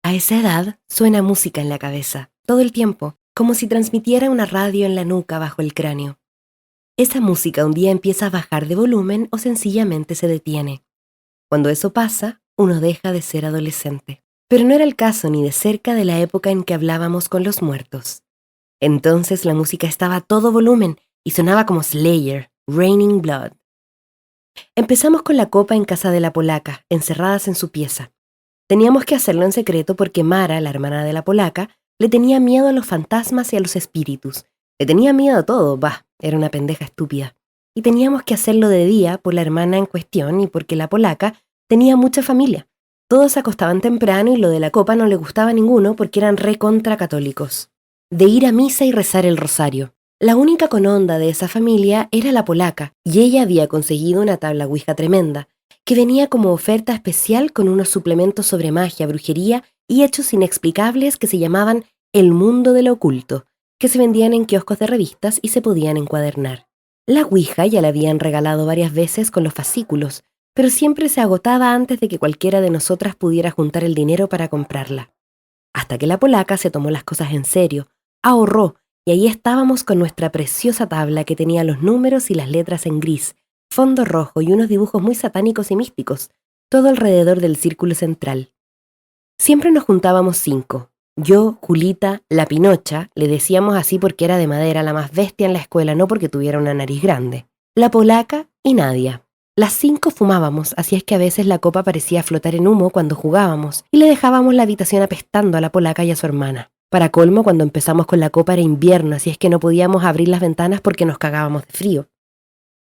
A esa edad suena música en la cabeza, todo el tiempo, como si transmitiera una radio en la nuca bajo el cráneo. Esa música un día empieza a bajar de volumen o sencillamente se detiene. Cuando eso pasa, uno deja de ser adolescente. Pero no era el caso ni de cerca de la época en que hablábamos con los muertos. Entonces la música estaba a todo volumen y sonaba como Slayer, Raining Blood. Empezamos con la copa en casa de la polaca, encerradas en su pieza. Teníamos que hacerlo en secreto porque Mara, la hermana de la polaca, le tenía miedo a los fantasmas y a los espíritus. Le tenía miedo a todo, era una pendeja estúpida. Y teníamos que hacerlo de día por la hermana en cuestión y porque la polaca tenía mucha familia. Todos se acostaban temprano y lo de la copa no le gustaba a ninguno porque eran recontra católicos. De ir a misa y rezar el rosario. La única con onda de esa familia era la polaca, y ella había conseguido una tabla ouija tremenda, que venía como oferta especial con unos suplementos sobre magia, brujería y hechos inexplicables que se llamaban El Mundo de lo Oculto, que se vendían en kioscos de revistas y se podían encuadernar. La ouija ya la habían regalado varias veces con los fascículos, pero siempre se agotaba antes de que cualquiera de nosotras pudiera juntar el dinero para comprarla. Hasta que la polaca se tomó las cosas en serio, ahorró, y ahí estábamos con nuestra preciosa tabla que tenía los números y las letras en gris, fondo rojo y unos dibujos muy satánicos y místicos, todo alrededor del círculo central. Siempre nos juntábamos 5. Yo, Julita, la Pinocha, le decíamos así porque era de madera, la más bestia en la escuela, no porque tuviera una nariz grande, la polaca y Nadia. Las 5 fumábamos, así es que a veces la copa parecía flotar en humo cuando jugábamos y le dejábamos la habitación apestando a la polaca y a su hermana. Para colmo, cuando empezamos con la copa era invierno, así es que no podíamos abrir las ventanas porque nos cagábamos de frío.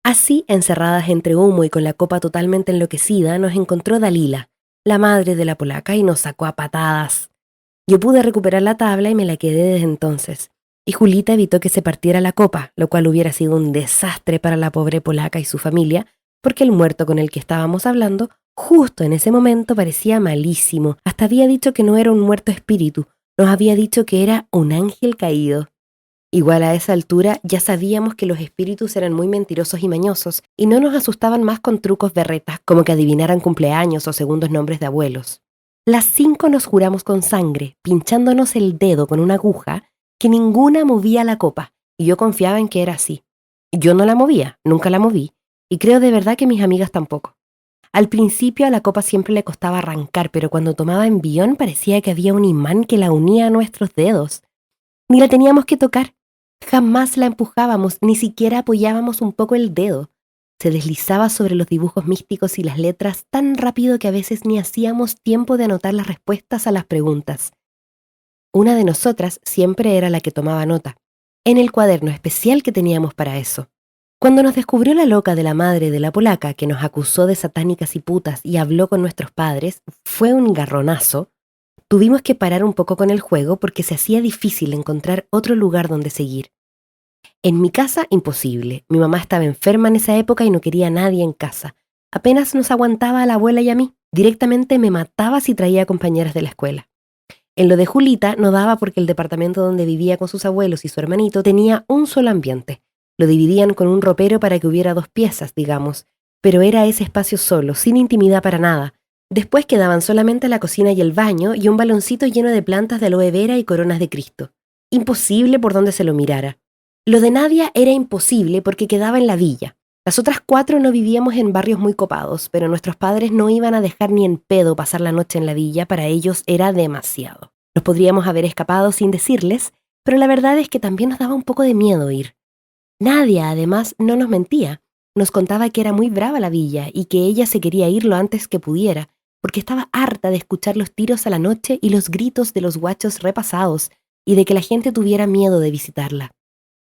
Así, encerradas entre humo y con la copa totalmente enloquecida, nos encontró Dalila, la madre de la polaca, y nos sacó a patadas. Yo pude recuperar la tabla y me la quedé desde entonces. Y Julita evitó que se partiera la copa, lo cual hubiera sido un desastre para la pobre polaca y su familia, porque el muerto con el que estábamos hablando, justo en ese momento parecía malísimo. Hasta había dicho que no era un muerto espíritu, nos había dicho que era un ángel caído. Igual a esa altura ya sabíamos que los espíritus eran muy mentirosos y mañosos y no nos asustaban más con trucos berretas como que adivinaran cumpleaños o segundos nombres de abuelos. Las 5 nos juramos con sangre, pinchándonos el dedo con una aguja, que ninguna movía la copa, y yo confiaba en que era así. Yo no la movía, nunca la moví, y creo de verdad que mis amigas tampoco. Al principio a la copa siempre le costaba arrancar, pero cuando tomaba envión parecía que había un imán que la unía a nuestros dedos. Ni la teníamos que tocar. Jamás la empujábamos, ni siquiera apoyábamos un poco el dedo. Se deslizaba sobre los dibujos místicos y las letras tan rápido que a veces ni hacíamos tiempo de anotar las respuestas a las preguntas. Una de nosotras siempre era la que tomaba nota, en el cuaderno especial que teníamos para eso. Cuando nos descubrió la loca de la madre de la polaca que nos acusó de satánicas y putas y habló con nuestros padres, fue un garronazo. Tuvimos que parar un poco con el juego porque se hacía difícil encontrar otro lugar donde seguir. En mi casa, imposible. Mi mamá estaba enferma en esa época y no quería a nadie en casa. Apenas nos aguantaba a la abuela y a mí. Directamente me mataba si traía compañeras de la escuela. En lo de Julita no daba porque el departamento donde vivía con sus abuelos y su hermanito tenía un solo ambiente. Lo dividían con un ropero para que hubiera 2 piezas, digamos, pero era ese espacio solo, sin intimidad para nada. Después quedaban solamente la cocina y el baño y un baloncito lleno de plantas de aloe vera y coronas de Cristo. Imposible por donde se lo mirara. Lo de Nadia era imposible porque quedaba en la villa. Las otras 4 no vivíamos en barrios muy copados, pero nuestros padres no iban a dejar ni en pedo pasar la noche en la villa, para ellos era demasiado. Nos podríamos haber escapado sin decirles, pero la verdad es que también nos daba un poco de miedo ir. Nadia, además, no nos mentía. Nos contaba que era muy brava la villa y que ella se quería ir lo antes que pudiera, porque estaba harta de escuchar los tiros a la noche y los gritos de los guachos repasados y de que la gente tuviera miedo de visitarla.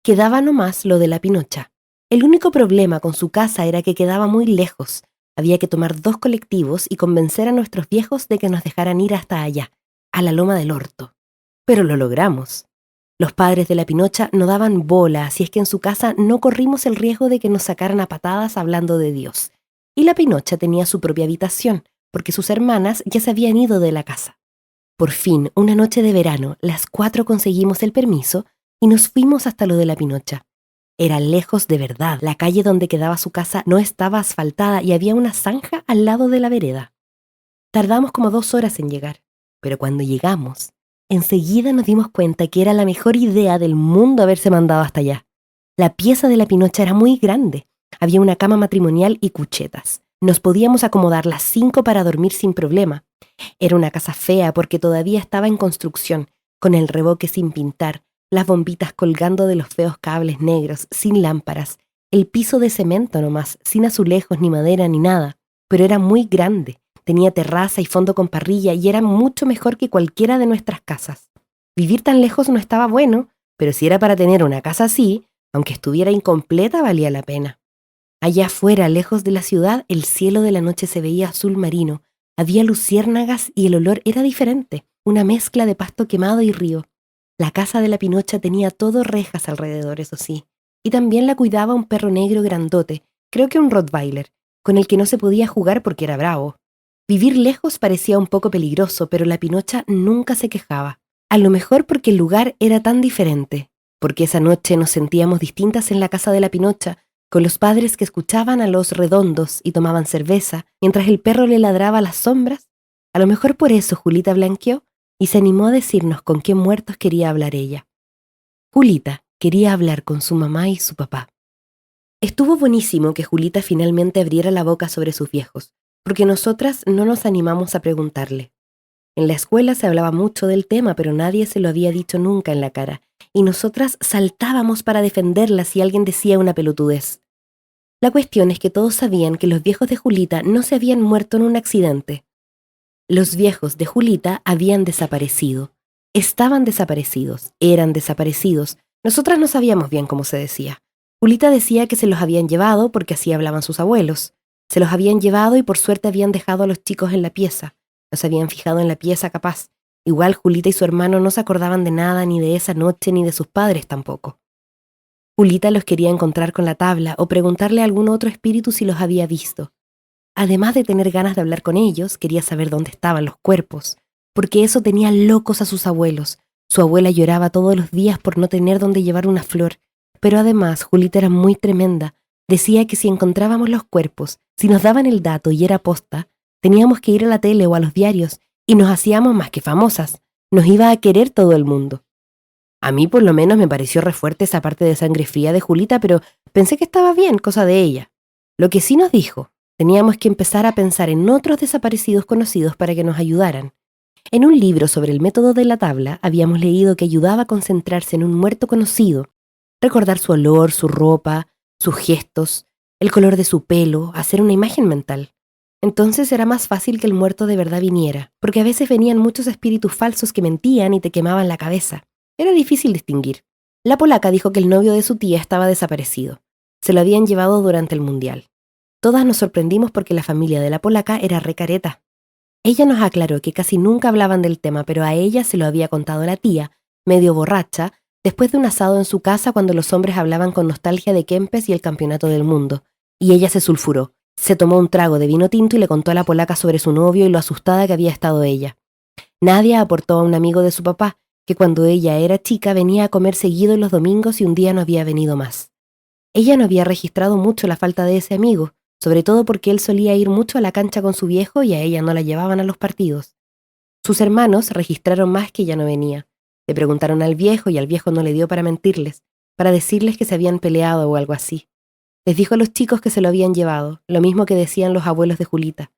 Quedaba nomás lo de la Pinocha. El único problema con su casa era que quedaba muy lejos. Había que tomar 2 colectivos y convencer a nuestros viejos de que nos dejaran ir hasta allá, a la Loma del Orto. Pero lo logramos. Los padres de la Pinocha no daban bola, así es que en su casa no corrimos el riesgo de que nos sacaran a patadas hablando de Dios. Y la Pinocha tenía su propia habitación, porque sus hermanas ya se habían ido de la casa. Por fin, una noche de verano, las 4 conseguimos el permiso y nos fuimos hasta lo de la Pinocha. Era lejos de verdad. La calle donde quedaba su casa no estaba asfaltada y había una zanja al lado de la vereda. Tardamos como 2 horas en llegar. pero cuando llegamos, enseguida nos dimos cuenta que era la mejor idea del mundo haberse mandado hasta allá. La pieza de la Pinocha era muy grande. Había una cama matrimonial y cuchetas. Nos podíamos acomodar las 5 para dormir sin problema. Era una casa fea porque todavía estaba en construcción, con el revoque sin pintar, las bombitas colgando de los feos cables negros, sin lámparas, el piso de cemento nomás, sin azulejos ni madera ni nada. Pero era muy grande, tenía terraza y fondo con parrilla y era mucho mejor que cualquiera de nuestras casas. Vivir tan lejos no estaba bueno, pero si era para tener una casa así, aunque estuviera incompleta, valía la pena. Allá afuera, lejos de la ciudad, el cielo de la noche se veía azul marino, había luciérnagas y el olor era diferente, una mezcla de pasto quemado y río. La casa de la Pinocha tenía todo rejas alrededor, eso sí, y también la cuidaba un perro negro grandote, creo que un Rottweiler, con el que no se podía jugar porque era bravo. Vivir lejos parecía un poco peligroso, pero la Pinocha nunca se quejaba. A lo mejor porque el lugar era tan diferente, porque esa noche nos sentíamos distintas en la casa de la Pinocha, con los padres que escuchaban a los redondos y tomaban cerveza, mientras el perro le ladraba a las sombras. A lo mejor por eso Julita blanqueó y se animó a decirnos con qué muertos quería hablar ella. Julita quería hablar con su mamá y su papá. Estuvo buenísimo que Julita finalmente abriera la boca sobre sus viejos, porque nosotras no nos animamos a preguntarle. En la escuela se hablaba mucho del tema, pero nadie se lo había dicho nunca en la cara, y nosotras saltábamos para defenderla si alguien decía una pelotudez. La cuestión es que todos sabían que los viejos de Julita no se habían muerto en un accidente. Los viejos de Julita habían desaparecido. Estaban desaparecidos, eran desaparecidos. Nosotras no sabíamos bien cómo se decía. Julita decía que se los habían llevado porque así hablaban sus abuelos. Se los habían llevado y por suerte habían dejado a los chicos en la pieza. No se habían fijado en la pieza capaz. Igual Julita y su hermano no se acordaban de nada ni de esa noche ni de sus padres tampoco. Julita los quería encontrar con la tabla o preguntarle a algún otro espíritu si los había visto. Además de tener ganas de hablar con ellos, quería saber dónde estaban los cuerpos, porque eso tenía locos a sus abuelos. Su abuela lloraba todos los días por no tener dónde llevar una flor, pero además Julita era muy tremenda. Decía que si encontrábamos los cuerpos, si nos daban el dato y era posta, teníamos que ir a la tele o a los diarios y nos hacíamos más que famosas. Nos iba a querer todo el mundo. A mí por lo menos me pareció re fuerte esa parte de sangre fría de Julita, pero pensé que estaba bien, cosa de ella. Lo que sí nos dijo, teníamos que empezar a pensar en otros desaparecidos conocidos para que nos ayudaran. En un libro sobre el método de la tabla habíamos leído que ayudaba a concentrarse en un muerto conocido, recordar su olor, su ropa, sus gestos, el color de su pelo, hacer una imagen mental. Entonces era más fácil que el muerto de verdad viniera, porque a veces venían muchos espíritus falsos que mentían y te quemaban la cabeza. Era difícil distinguir. La polaca dijo que el novio de su tía estaba desaparecido. Se lo habían llevado durante el mundial. Todas nos sorprendimos porque la familia de la polaca era recareta. Ella nos aclaró que casi nunca hablaban del tema, pero a ella se lo había contado la tía, medio borracha, después de un asado en su casa cuando los hombres hablaban con nostalgia de Kempes y el campeonato del mundo. Y ella se sulfuró. Se tomó un trago de vino tinto y le contó a la polaca sobre su novio y lo asustada que había estado ella. Nadia aportó a un amigo de su papá, que cuando ella era chica venía a comer seguido los domingos y un día no había venido más. Ella no había registrado mucho la falta de ese amigo, sobre todo porque él solía ir mucho a la cancha con su viejo y a ella no la llevaban a los partidos. Sus hermanos registraron más que ella no venía. Le preguntaron al viejo y al viejo no le dio para mentirles, para decirles que se habían peleado o algo así. Les dijo a los chicos que se lo habían llevado, lo mismo que decían los abuelos de Julita.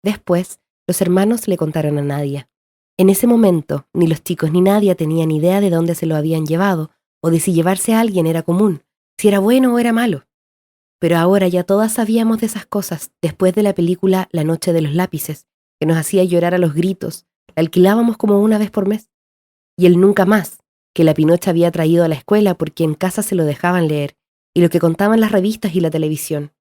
Después, los hermanos le contaron a Nadia. En ese momento, ni los chicos ni Nadia tenían idea de dónde se lo habían llevado, o de si llevarse a alguien era común, si era bueno o era malo. Pero ahora ya todas sabíamos de esas cosas, después de la película La noche de los lápices, que nos hacía llorar a los gritos, la alquilábamos como una vez por mes. Y el Nunca Más, que la Pinocha había traído a la escuela porque en casa se lo dejaban leer, y lo que contaban las revistas y la televisión.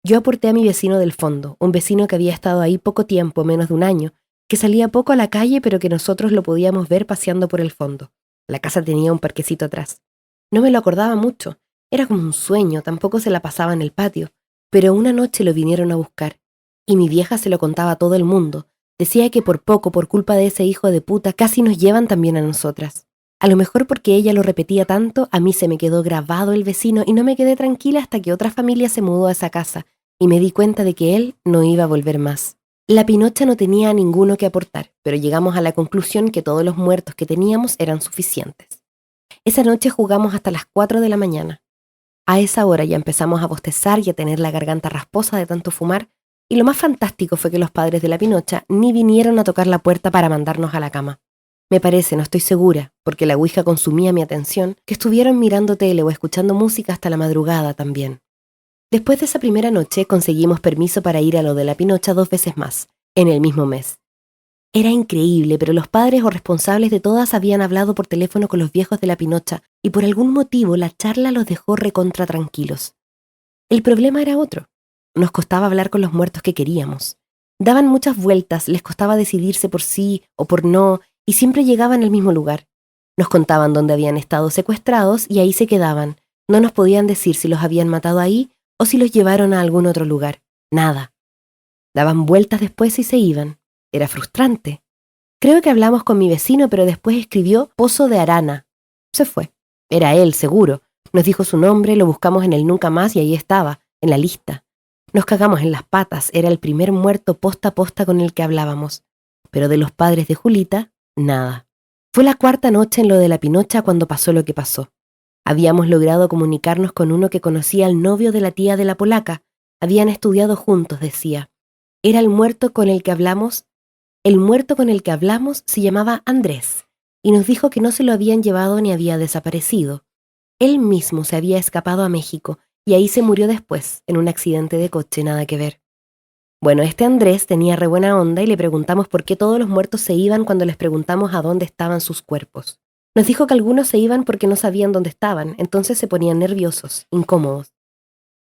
Yo aporté a mi vecino del fondo, un vecino que había estado ahí poco tiempo, menos de un año, que salía poco a la calle pero que nosotros lo podíamos ver paseando por el fondo. La casa tenía un parquecito atrás. No me lo acordaba mucho, era como un sueño, tampoco se la pasaba en el patio, pero una noche lo vinieron a buscar, y mi vieja se lo contaba a todo el mundo. Decía que por poco, por culpa de ese hijo de puta, casi nos llevan también a nosotras. A lo mejor porque ella lo repetía tanto, a mí se me quedó grabado el vecino y no me quedé tranquila hasta que otra familia se mudó a esa casa y me di cuenta de que él no iba a volver más. La Pinocha no tenía ninguno que aportar, pero llegamos a la conclusión que todos los muertos que teníamos eran suficientes. Esa noche jugamos hasta las 4 de la mañana. A esa hora ya empezamos a bostezar y a tener la garganta rasposa de tanto fumar, y lo más fantástico fue que los padres de la Pinocha ni vinieron a tocar la puerta para mandarnos a la cama. Me parece, no estoy segura, porque la ouija consumía mi atención, que estuvieron mirando tele o escuchando música hasta la madrugada también. Después de esa primera noche conseguimos permiso para ir a lo de la Pinocha 2 veces más, en el mismo mes. Era increíble, pero los padres o responsables de todas habían hablado por teléfono con los viejos de la Pinocha y por algún motivo la charla los dejó recontra tranquilos. El problema era otro. Nos costaba hablar con los muertos que queríamos. Daban muchas vueltas, les costaba decidirse por sí o por no, y siempre llegaban al mismo lugar. Nos contaban dónde habían estado secuestrados y ahí se quedaban. No nos podían decir si los habían matado ahí o si los llevaron a algún otro lugar. Nada. Daban vueltas después y se iban. Era frustrante. Creo que hablamos con mi vecino, pero después escribió Pozo de Arana. Se fue. Era él, seguro. Nos dijo su nombre, lo buscamos en el Nunca Más y ahí estaba, en la lista. Nos cagamos en las patas, era el primer muerto posta a posta con el que hablábamos. Pero de los padres de Julita, nada. Fue la cuarta noche en lo de la Pinocha cuando pasó lo que pasó. Habíamos logrado comunicarnos con uno que conocía al novio de la tía de la polaca. Habían estudiado juntos, decía. Era el muerto con el que hablamos. El muerto con el que hablamos se llamaba Andrés, y nos dijo que no se lo habían llevado ni había desaparecido. Él mismo se había escapado a México, y ahí se murió después, en un accidente de coche, nada que ver. Bueno, este Andrés tenía re buena onda y le preguntamos por qué todos los muertos se iban cuando les preguntamos a dónde estaban sus cuerpos. Nos dijo que algunos se iban porque no sabían dónde estaban, entonces se ponían nerviosos, incómodos.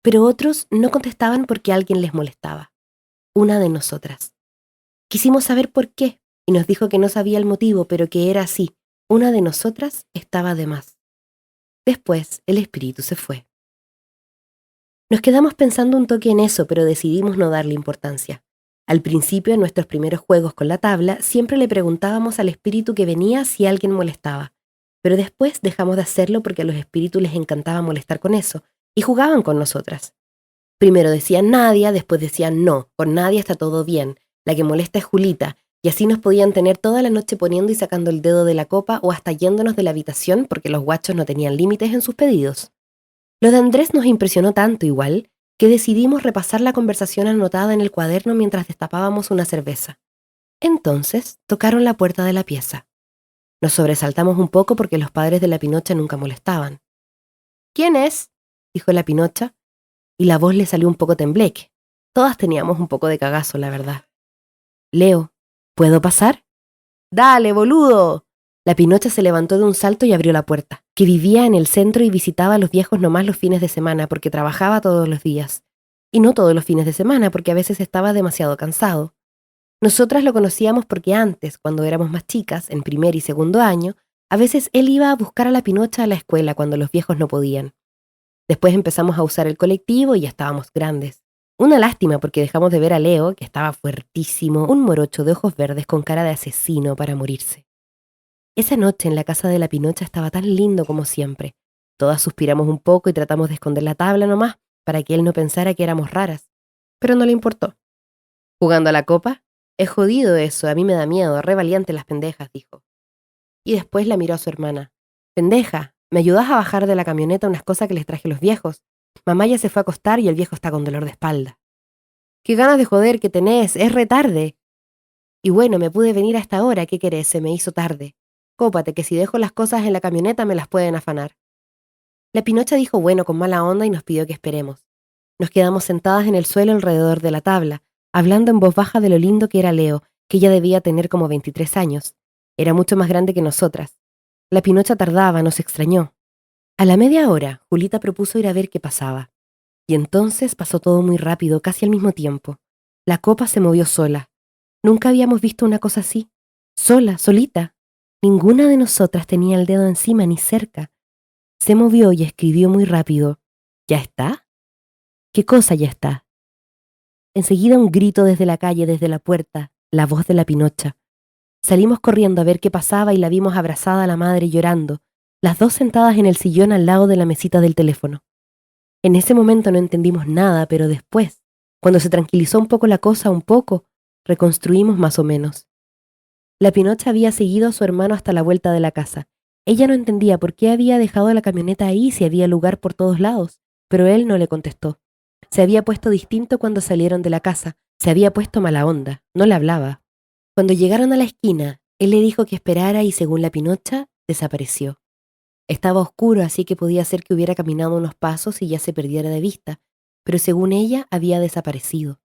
Pero otros no contestaban porque alguien les molestaba. Una de nosotras. Quisimos saber por qué, y nos dijo que no sabía el motivo, pero que era así. Una de nosotras estaba de más. Después, el espíritu se fue. Nos quedamos pensando un toque en eso, pero decidimos no darle importancia. Al principio, en nuestros primeros juegos con la tabla, siempre le preguntábamos al espíritu que venía si alguien molestaba. Pero después dejamos de hacerlo porque a los espíritus les encantaba molestar con eso, y jugaban con nosotras. Primero decían Nadia, después decían no, con Nadia está todo bien, la que molesta es Julita, y así nos podían tener toda la noche poniendo y sacando el dedo de la copa o hasta yéndonos de la habitación porque los guachos no tenían límites en sus pedidos. Lo de Andrés nos impresionó tanto igual que decidimos repasar la conversación anotada en el cuaderno mientras destapábamos una cerveza. Entonces tocaron la puerta de la pieza. Nos sobresaltamos un poco porque los padres de la Pinocha nunca molestaban. ¿Quién es?, dijo la Pinocha, y la voz le salió un poco tembleque. Todas teníamos un poco de cagazo, la verdad. Leo, ¿puedo pasar? ¡Dale, boludo! La Pinocha se levantó de un salto y abrió la puerta, que vivía en el centro y visitaba a los viejos nomás los fines de semana porque trabajaba todos los días. Y no todos los fines de semana porque a veces estaba demasiado cansado. Nosotras lo conocíamos porque antes, cuando éramos más chicas, en primer y segundo año, a veces él iba a buscar a la Pinocha a la escuela cuando los viejos no podían. Después empezamos a usar el colectivo y ya estábamos grandes. Una lástima porque dejamos de ver a Leo, que estaba fuertísimo, un morocho de ojos verdes con cara de asesino para morirse. Esa noche en la casa de la Pinocha estaba tan lindo como siempre. Todas suspiramos un poco y tratamos de esconder la tabla nomás, para que él no pensara que éramos raras. Pero no le importó. ¿Jugando a la copa? Es jodido eso, a mí me da miedo, re valiente las pendejas, dijo. Y después la miró a su hermana. Pendeja, ¿me ayudás a bajar de la camioneta unas cosas que les traje los viejos? Mamá ya se fue a acostar y el viejo está con dolor de espalda. ¿Qué ganas de joder que tenés? Es re tarde. Y bueno, me pude venir a esta hora, ¿qué querés? Se me hizo tarde. Cópate, que si dejo las cosas en la camioneta me las pueden afanar. La Pinocha dijo bueno con mala onda y nos pidió que esperemos. Nos quedamos sentadas en el suelo alrededor de la tabla, hablando en voz baja de lo lindo que era Leo, que ya debía tener como 23 años. Era mucho más grande que nosotras. La Pinocha tardaba, nos extrañó. A la media hora, Julita propuso ir a ver qué pasaba. Y entonces pasó todo muy rápido, casi al mismo tiempo. La copa se movió sola. Nunca habíamos visto una cosa así. Sola, solita. Ninguna de nosotras tenía el dedo encima ni cerca. Se movió y escribió muy rápido. ¿Ya está? ¿Qué cosa ya está? Enseguida un grito desde la calle, desde la puerta, la voz de la Pinocha. Salimos corriendo a ver qué pasaba y la vimos abrazada a la madre llorando, las dos sentadas en el sillón al lado de la mesita del teléfono. En ese momento no entendimos nada, pero después, cuando se tranquilizó un poco la cosa, Reconstruimos más o menos. La Pinocha había seguido a su hermano hasta la vuelta de la casa. Ella no entendía por qué había dejado la camioneta ahí si había lugar por todos lados, pero él no le contestó. Se había puesto distinto cuando salieron de la casa, se había puesto mala onda, no le hablaba. Cuando llegaron a la esquina, él le dijo que esperara y según la Pinocha, desapareció. Estaba oscuro, así que podía ser que hubiera caminado unos pasos y ya se perdiera de vista, pero según ella, había desaparecido.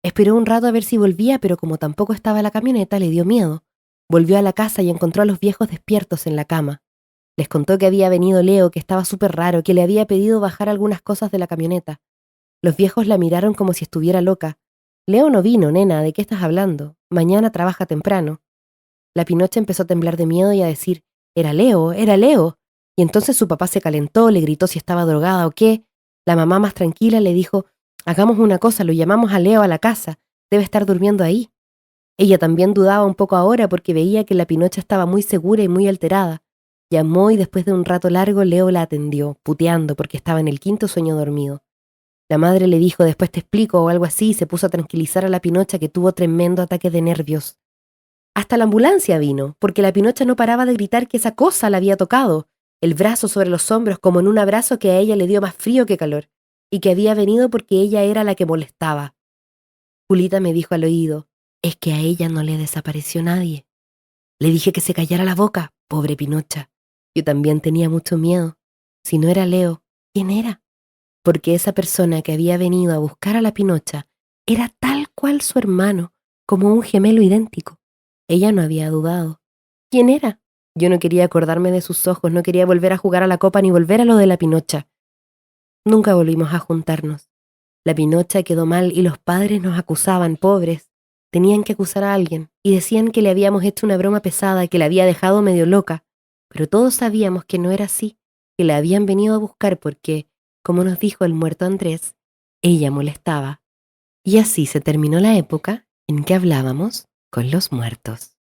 Esperó un rato a ver si volvía, pero como tampoco estaba la camioneta, le dio miedo. Volvió a la casa y encontró a los viejos despiertos en la cama. Les contó que había venido Leo, que estaba súper raro, que le había pedido bajar algunas cosas de la camioneta. Los viejos la miraron como si estuviera loca. Leo no vino, nena, ¿de qué estás hablando? Mañana trabaja temprano. La Pinocha empezó a temblar de miedo y a decir, era Leo, era Leo. Y entonces su papá se calentó, le gritó si estaba drogada o qué. La mamá más tranquila le dijo, hagamos una cosa, lo llamamos a Leo a la casa, debe estar durmiendo ahí. Ella también dudaba un poco ahora porque veía que la Pinocha estaba muy segura y muy alterada. Llamó y después de un rato largo Leo la atendió, puteando porque estaba en el quinto sueño dormido. La madre le dijo, después te explico o algo así, y se puso a tranquilizar a la Pinocha que tuvo tremendo ataque de nervios. Hasta la ambulancia vino, porque la Pinocha no paraba de gritar que esa cosa la había tocado, el brazo sobre los hombros como en un abrazo que a ella le dio más frío que calor, y que había venido porque ella era la que molestaba. Julita me dijo al oído, es que a ella no le desapareció nadie. Le dije que se callara la boca, pobre Pinocha. Yo también tenía mucho miedo. Si no era Leo, ¿quién era? Porque esa persona que había venido a buscar a la Pinocha era tal cual su hermano, como un gemelo idéntico. Ella no había dudado. ¿Quién era? Yo no quería acordarme de sus ojos, no quería volver a jugar a la copa ni volver a lo de la Pinocha. Nunca volvimos a juntarnos. La Pinocha quedó mal y los padres nos acusaban, pobres. Tenían que acusar a alguien y decían que le habíamos hecho una broma pesada, que la había dejado medio loca. Pero todos sabíamos que no era así, que la habían venido a buscar porque, como nos dijo el muerto Andrés, ella molestaba. Y así se terminó la época en que hablábamos con los muertos.